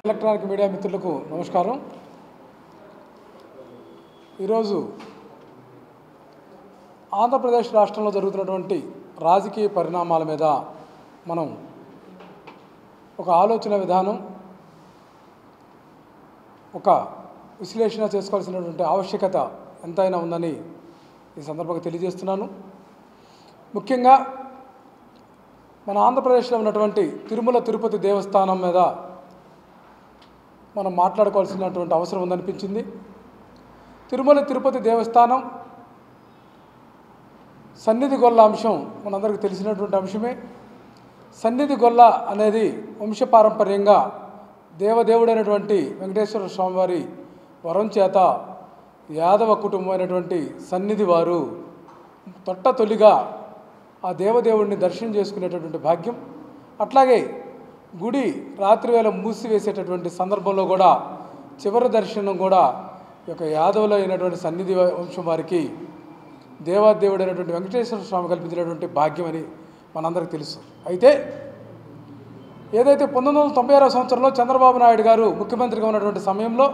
Electronic media మిత్రులకు నమస్కారం. ఈరోజు ఆంధ్రప్రదేశ్ రాష్ట్రంలో జరుగుతున్నటువంటి రాజకీయ పరిణామాల మీద మనం ఒక ఆలోచన విధానం, ఒక విశ్లేషణ చేసుకోవాల్సినటువంటి ఆవశ్యకత ఎంతైనా ఉందని ఈ సందర్భంగా తెలియజేస్తున్నాను. ముఖ్యంగా మన ఆంధ్రప్రదేశ్లో ఉన్నటువంటి తిరుమల తిరుపతి దేవస్థానం మీద మనం మాట్లాడుకోవాల్సినటువంటి అవసరం ఉందనిపించింది. తిరుమల తిరుపతి దేవస్థానం సన్నిధి గొల్ల అంశం మనందరికీ తెలిసినటువంటి అంశమే. సన్నిధి గొల్ల అనేది వంశపారంపర్యంగా దేవదేవుడైనటువంటి వెంకటేశ్వర స్వామివారి వరం చేత యాదవ కుటుంబం అయినటువంటి సన్నిధి వారు తొలిగా ఆ దేవదేవుడిని దర్శనం చేసుకునేటటువంటి భాగ్యం, అట్లాగే గుడి రాత్రివేళ మూసివేసేటటువంటి సందర్భంలో కూడా చివరి దర్శనం కూడా ఈ యొక్క యాదవులు అయినటువంటి సన్నిధి వంశం వారికి దేవాదేవుడైనటువంటి వెంకటేశ్వర స్వామి కల్పించినటువంటి భాగ్యం అని మనందరికీ తెలుసు. అయితే ఏదైతే 1996 సంవత్సరంలో చంద్రబాబు నాయుడు గారు ముఖ్యమంత్రిగా ఉన్నటువంటి సమయంలో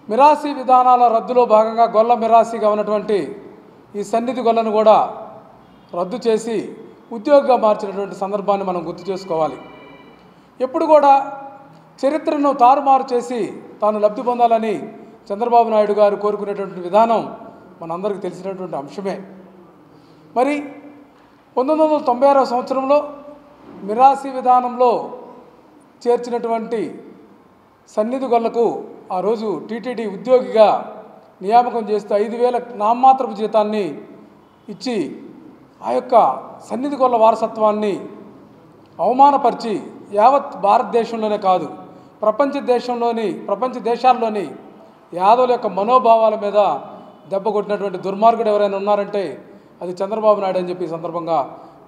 మిరాసి విధానాల రద్దులో భాగంగా గొల్ల మిరాసిగా ఉన్నటువంటి ఈ సన్నిధి గొల్లను కూడా రద్దు చేసి ఉద్యోగిగా మార్చినటువంటి సందర్భాన్ని మనం గుర్తు చేసుకోవాలి. ఎప్పుడు కూడా చరిత్రను తారుమారు చేసి తాను లబ్ధి పొందాలని చంద్రబాబు నాయుడు గారు కోరుకునేటువంటి విధానం మనందరికీ తెలిసినటువంటి అంశమే. మరి 1996 సంవత్సరంలో మిరాసి విధానంలో చేర్చినటువంటి సన్నిధి గొల్లకు ఆ రోజు టీటీడీ ఉద్యోగిగా నియామకం చేస్తూ 5,000 నామమాత్రపు జీతాన్ని ఇచ్చి ఆ యొక్క సన్నిధి గొల్ల వారసత్వాన్ని అవమానపరిచి యావత్ భారతదేశంలోనే కాదు ప్రపంచ దేశాల్లోని యాదవుల యొక్క మనోభావాల మీద దెబ్బ కొట్టినటువంటి దుర్మార్గుడు ఎవరైనా ఉన్నారంటే అది చంద్రబాబు నాయుడు అని చెప్పి ఈ సందర్భంగా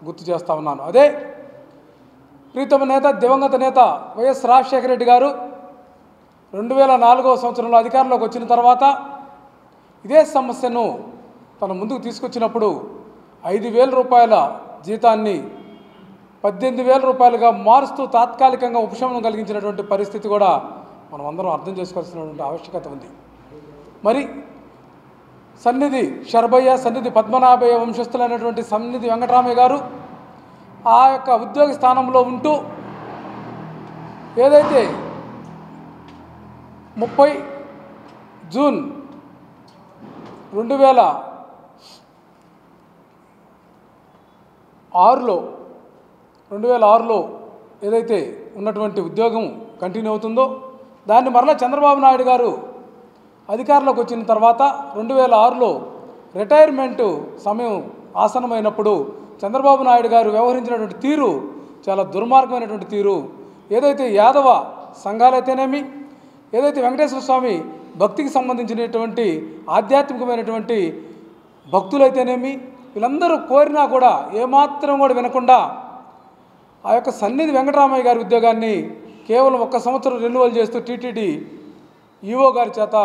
గుర్తు చేస్తూ ఉన్నాను. అదే ప్రీతమ నేత దివంగత నేత వైఎస్ రాజశేఖర రెడ్డి గారు 2004 సంవత్సరంలో అధికారంలోకి వచ్చిన తర్వాత ఇదే సమస్యను తన ముందుకు తీసుకొచ్చినప్పుడు 5,000 రూపాయల జీతాన్ని 18,000 రూపాయలుగా మారుస్తూ తాత్కాలికంగా ఉపశమనం కలిగించినటువంటి పరిస్థితి కూడా మనం అందరం అర్థం చేసుకోవాల్సినటువంటి ఆవశ్యకత ఉంది. మరి సన్నిధి శరభయ్య, సన్నిధి పద్మనాభయ్య వంశస్థులైనటువంటి సన్నిధి వెంకటరామయ్య గారు ఆ యొక్క ఉద్యోగ స్థానంలో ఉంటూ ఏదైతే 30 జూన్ 2006లో ఏదైతే ఉన్నటువంటి ఉద్యోగం కంటిన్యూ అవుతుందో దాన్ని మరలా చంద్రబాబు నాయుడు గారు అధికారంలోకి వచ్చిన తర్వాత 2006లో రిటైర్మెంటు సమయం ఆసన్నమైనప్పుడు చంద్రబాబు నాయుడు గారు వ్యవహరించినటువంటి తీరు చాలా దుర్మార్గమైనటువంటి తీరు. ఏదైతే యాదవ సంఘాలైతేనేమి, ఏదైతే వెంకటేశ్వర స్వామి భక్తికి సంబంధించినటువంటి ఆధ్యాత్మికమైనటువంటి భక్తులైతేనేమి, వీళ్ళందరూ కోరినా కూడా ఏమాత్రం కూడా వినకుండా ఆ యొక్క సన్నిధి వెంకటరామయ్య గారి ఉద్యోగాన్ని కేవలం 1 సంవత్సరం రెన్యువల్ చేస్తూ టీటీడీ ఈఓ గారి చేత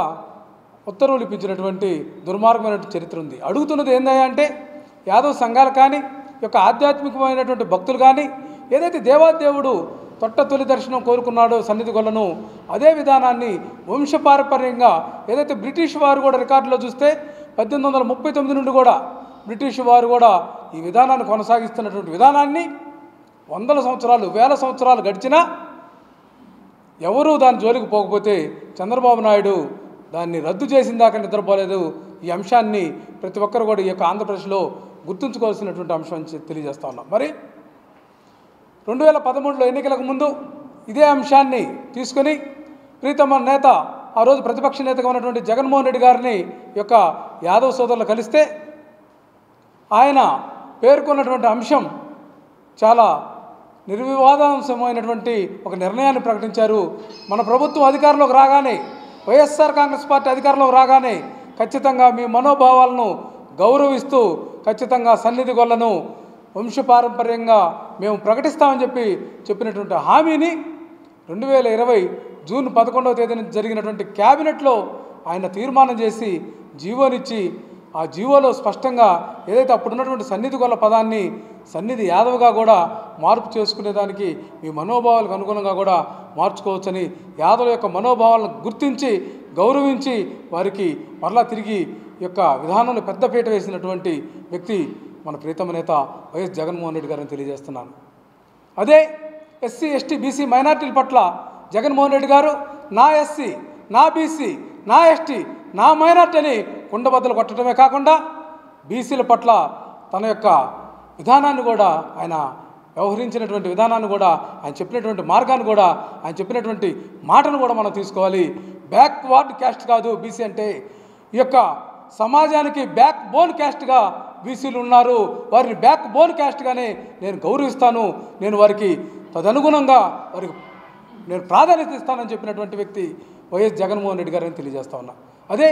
ఉత్తర్వులు ఇప్పించినటువంటి దుర్మార్గమైనటువంటి చరిత్ర ఉంది. అడుగుతున్నది ఏందయ్యా అంటే యాదవ సంఘాలు కానీ, యొక్క ఆధ్యాత్మికమైనటువంటి భక్తులు కానీ, ఏదైతే దేవాదేవుడు తొలి దర్శనం కోరుకున్నాడో సన్నిధి గొల్లను, అదే విధానాన్ని వంశపారంపర్యంగా ఏదైతే బ్రిటిష్ వారు కూడా రికార్డులో చూస్తే 1839 నుండి కూడా బ్రిటిష్ వారు కూడా ఈ విధానాన్ని కొనసాగిస్తున్నటువంటి విధానాన్ని 100 సంవత్సరాలు 1000 సంవత్సరాలు గడిచినా ఎవరూ దాని జోలికి పోకపోతే చంద్రబాబు నాయుడు దాన్ని రద్దు చేసిన దాకా నిద్రపోలేదు. ఈ అంశాన్ని ప్రతి ఒక్కరు కూడా ఈ యొక్క ఆంధ్రప్రదేశ్లో గుర్తుంచుకోవాల్సినటువంటి అంశం తెలియజేస్తా ఉన్నాం. మరి 2013లో ఎన్నికలకు ముందు ఇదే అంశాన్ని తీసుకొని ప్రీతమ నేత ఆ రోజు ప్రతిపక్ష నేతగా ఉన్నటువంటి జగన్మోహన్ రెడ్డి గారిని యొక్క యాదవ్ సోదరులు కలిస్తే ఆయన పేర్కొన్నటువంటి అంశం చాలా నిర్వివాదాంశమైనటువంటి ఒక నిర్ణయాన్ని ప్రకటించారు. మన ప్రభుత్వం అధికారంలోకి రాగానే, వైఎస్ఆర్ కాంగ్రెస్ పార్టీ అధికారంలోకి రాగానే ఖచ్చితంగా మీ మనోభావాలను గౌరవిస్తూ ఖచ్చితంగా సన్నిధి గొల్లను వంశపారంపర్యంగా మేము ప్రకటిస్తామని చెప్పినటువంటి హామీని 2020 జూన్ 11వ తేదీన జరిగినటువంటి క్యాబినెట్లో ఆయన తీర్మానం చేసి జీవోనిచ్చి ఆ జీవోలో స్పష్టంగా ఏదైతే అప్పుడున్నటువంటి సన్నిధి గొల్ల పదాన్ని సన్నిధి యాదవ్గా కూడా మార్పు చేసుకునేదానికి మీ మనోభావాలకు అనుగుణంగా కూడా మార్చుకోవచ్చని, యాదవ్ యొక్క మనోభావాలను గుర్తించి గౌరవించి వారికి మరలా తిరిగి యొక్క విధానంలో పెద్దపీట వేసినటువంటి వ్యక్తి మన ప్రీతమ నేత వైఎస్ జగన్మోహన్ రెడ్డి గారని తెలియజేస్తున్నాను. అదే ఎస్సీ ఎస్టీ బీసీ మైనార్టీల పట్ల జగన్మోహన్ రెడ్డి గారు నా ఎస్సీ, నా బీసీ, నా ఎస్టీ, నా మైనార్టీ అని కుండబద్దలు కొట్టడమే కాకుండా బీసీల పట్ల తన యొక్క విధానాన్ని కూడా ఆయన వ్యవహరించినటువంటి విధానాన్ని కూడా ఆయన చెప్పినటువంటి మార్గాన్ని కూడా ఆయన చెప్పినటువంటి మాటను కూడా మనం తీసుకోవాలి. బ్యాక్వర్డ్ క్యాస్ట్ కాదు బీసీ అంటే, ఈ యొక్క సమాజానికి బ్యాక్ బోన్ క్యాస్ట్గా బీసీలు ఉన్నారు. వారిని బ్యాక్ బోన్ క్యాస్ట్గానే నేను గౌరవిస్తాను, నేను వారికి తదనుగుణంగా వారికి నేను ప్రాధాన్యత ఇస్తానని చెప్పినటువంటి వ్యక్తి వైఎస్ జగన్మోహన్ రెడ్డి గారని తెలియజేస్తా ఉన్నా. అదే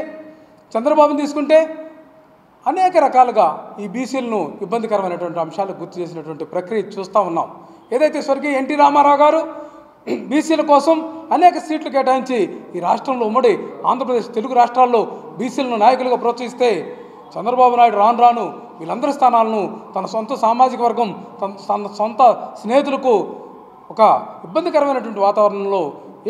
చంద్రబాబుని తీసుకుంటే అనేక రకాలుగా ఈ బీసీలను ఇబ్బందికరమైనటువంటి అంశాలు గుర్తు చేసినటువంటి ప్రక్రియ చూస్తూ ఉన్నాం. ఏదైతే స్వర్గీయ ఎన్టీ రామారావు గారు బీసీల కోసం అనేక సీట్లు కేటాయించి ఈ రాష్ట్రంలో ఉమ్మడి ఆంధ్రప్రదేశ్ తెలుగు రాష్ట్రాల్లో బీసీలను నాయకులుగా ప్రోత్సహిస్తే చంద్రబాబు నాయుడు రాను రాను వీళ్ళందరి స్థానాలను తన సొంత సామాజిక వర్గం తన సొంత స్నేహితులకు ఒక ఇబ్బందికరమైనటువంటి వాతావరణంలో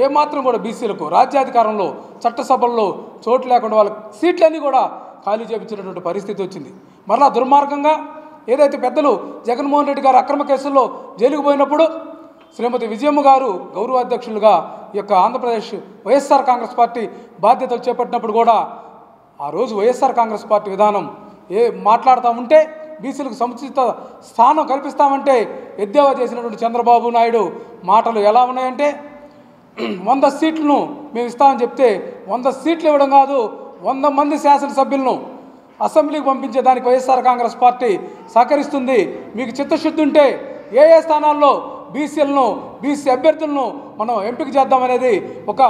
ఏమాత్రం కూడా బీసీలకు రాజ్యాధికారంలో చట్టసభల్లో చోటు లేకుండా వాళ్ళ సీట్లన్నీ కూడా ఖాళీ చేయించినటువంటి పరిస్థితి వచ్చింది. మరలా దుర్మార్గంగా ఏదైతే పెద్దలు జగన్మోహన్ రెడ్డి గారు అక్రమ కేసుల్లో జైలుకు పోయినప్పుడు శ్రీమతి విజయమ్మ గారు గౌరవ అధ్యక్షులుగా ఈ యొక్క ఆంధ్రప్రదేశ్ వైఎస్ఆర్ కాంగ్రెస్ పార్టీ బాధ్యతలు చేపట్టినప్పుడు కూడా ఆ రోజు వైఎస్ఆర్ కాంగ్రెస్ పార్టీ విధానం మాట్లాడుతూ ఉంటే బీసీలకు సముచిత స్థానం కల్పిస్తామంటే ఎద్దేవా చేసినటువంటి చంద్రబాబు నాయుడు మాటలు ఎలా ఉన్నాయంటే 100 సీట్లను మేము ఇస్తామని చెప్తే 100 సీట్లు ఇవ్వడం కాదు, 100 మంది శాసనసభ్యులను అసెంబ్లీకి పంపించేదానికి వైఎస్ఆర్ కాంగ్రెస్ పార్టీ సహకరిస్తుంది. మీకు చిత్తశుద్ధి ఉంటే ఏ స్థానాల్లో బీసీలను బీసీ అభ్యర్థులను మనం ఎంపిక చేద్దామనేది ఒక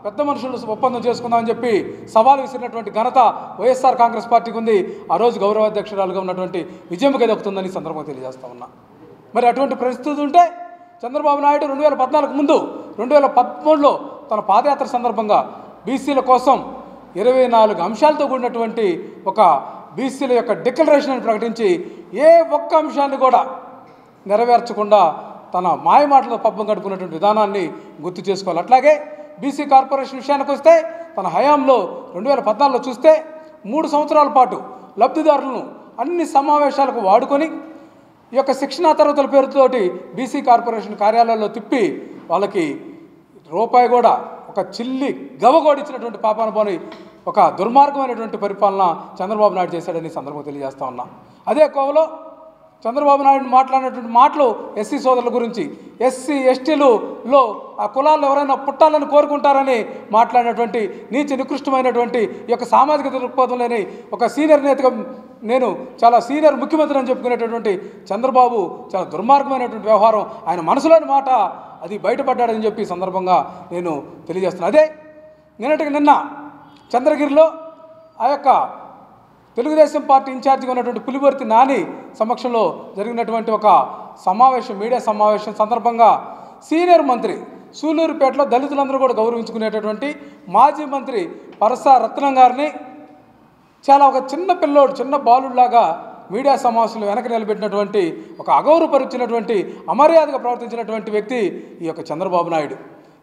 పెద్ద మనుషులు ఒప్పందం చేసుకుందామని చెప్పి సవాలు విసిరినటువంటి ఘనత వైఎస్ఆర్ కాంగ్రెస్ పార్టీకి ఉంది. ఆ రోజు గౌరవ అధ్యక్షురాలుగా ఉన్నటువంటి విజయమ్మకి దక్కుతుందని సందర్భంగా తెలియజేస్తా ఉన్నా. మరి అటువంటి పరిస్థితి ఉంటే చంద్రబాబు నాయుడు 2014 ముందు 2013లో తన పాదయాత్ర సందర్భంగా బీసీల కోసం 24 అంశాలతో కూడినటువంటి ఒక బీసీల యొక్క డిక్లరేషన్ ప్రకటించి ఏ ఒక్క అంశాన్ని కూడా నెరవేర్చకుండా తన మాయమాటలో పబ్బం గడుపుకున్నటువంటి విధానాన్ని గుర్తు చేసుకోవాలి. అట్లాగే బీసీ కార్పొరేషన్ విషయానికి వస్తే తన హయాంలో 2014లో చూస్తే 3 సంవత్సరాల పాటు లబ్ధిదారులను అన్ని సమావేశాలకు వాడుకొని ఈ యొక్క శిక్షణా తరగతుల పేరుతోటి బీసీ కార్పొరేషన్ కార్యాలయాల్లో తిప్పి వాళ్ళకి రూపాయి కూడా ఒక చిల్లి గవగోడిచ్చినటువంటి పాపాన పోని ఒక దుర్మార్గమైనటువంటి పరిపాలన చంద్రబాబు నాయుడు చేశాడని సందర్భంగా తెలియజేస్తా ఉన్నా. అదే కోవలో చంద్రబాబు నాయుడు మాట్లాడినటువంటి మాటలు ఎస్సీ సోదరుల గురించి, ఎస్సీ ఎస్టీలలో ఆ కులాలను ఎవరైనా పుట్టాలని కోరుకుంటారని మాట్లాడినటువంటి నీచ నికృష్టమైనటువంటి ఈ యొక్క సామాజిక దృక్పథం లేని ఒక సీనియర్ నేతగా నేను చాలా సీనియర్ ముఖ్యమంత్రి అని చెప్పుకునేటటువంటి చంద్రబాబు చాలా దుర్మార్గమైనటువంటి వ్యవహారం, ఆయన మనసులోని మాట అది బయటపడ్డాడని చెప్పి సందర్భంగా నేను తెలియజేస్తున్నాను. అదే నిన్నటికి నిన్న చంద్రగిరిలో ఆ యొక్క తెలుగుదేశం పార్టీ ఇన్ఛార్జిగా ఉన్నటువంటి పులివర్తి నాని సమక్షంలో జరిగినటువంటి ఒక సమావేశం, మీడియా సమావేశం సందర్భంగా సీనియర్ మంత్రి సూలూరుపేటలో దళితులందరూ కూడా గౌరవించుకునేటటువంటి మాజీ మంత్రి పరసా రత్నం గారిని చాలా ఒక చిన్న పిల్లోడు, చిన్న బాలుడిలాగా మీడియా సమావేశంలో వెనక నిలబెట్టినటువంటి ఒక అగౌరవపరిచినటువంటి అమర్యాదగా ప్రవర్తించినటువంటి వ్యక్తి ఈ యొక్క చంద్రబాబు నాయుడు.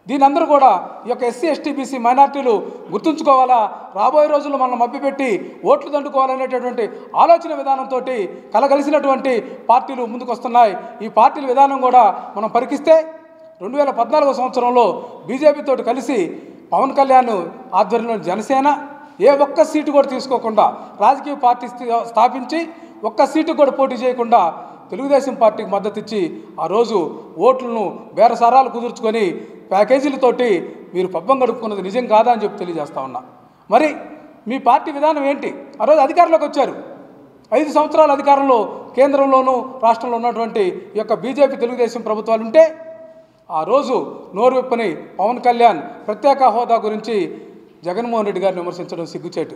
దీని అందరూ కూడా ఈ యొక్క ఎస్సీ ఎస్టీ బీసీ మైనార్టీలు గుర్తుంచుకోవాలా, రాబోయే రోజుల్లో మనల్ని మభ్యపెట్టి ఓట్లు దండుకోవాలనేటటువంటి ఆలోచన విధానంతో కలగలిసినటువంటి పార్టీలు ముందుకు వస్తున్నాయి. ఈ పార్టీల విధానం కూడా మనం పరికిస్తే 2014 సంవత్సరంలో బీజేపీతో కలిసి పవన్ కళ్యాణ్ ఆధ్వర్యంలో జనసేన ఏ ఒక్క సీటు కూడా తీసుకోకుండా రాజకీయ పార్టీ స్థాపించి ఒక్క సీటు కూడా పోటీ చేయకుండా తెలుగుదేశం పార్టీకి మద్దతు ఇచ్చి ఆ రోజు ఓట్లను బేరసారాలు కుదుర్చుకొని ప్యాకేజీలతోటి మీరు పబ్బం గడుపుకున్నది నిజం కాదా అని చెప్పి తెలియజేస్తా ఉన్నా. మరి మీ పార్టీ విధానం ఏంటి? ఆ రోజు అధికారంలోకి వచ్చారు, 5 సంవత్సరాల అధికారంలో కేంద్రంలోనూ రాష్ట్రంలో ఉన్నటువంటి ఈ యొక్క బీజేపీ తెలుగుదేశం ప్రభుత్వాలు ఉంటే ఆ రోజు నోరు విప్పని పవన్ కళ్యాణ్ ప్రత్యేక హోదా గురించి జగన్మోహన్ రెడ్డి గారిని విమర్శించడం సిగ్గుచేటు.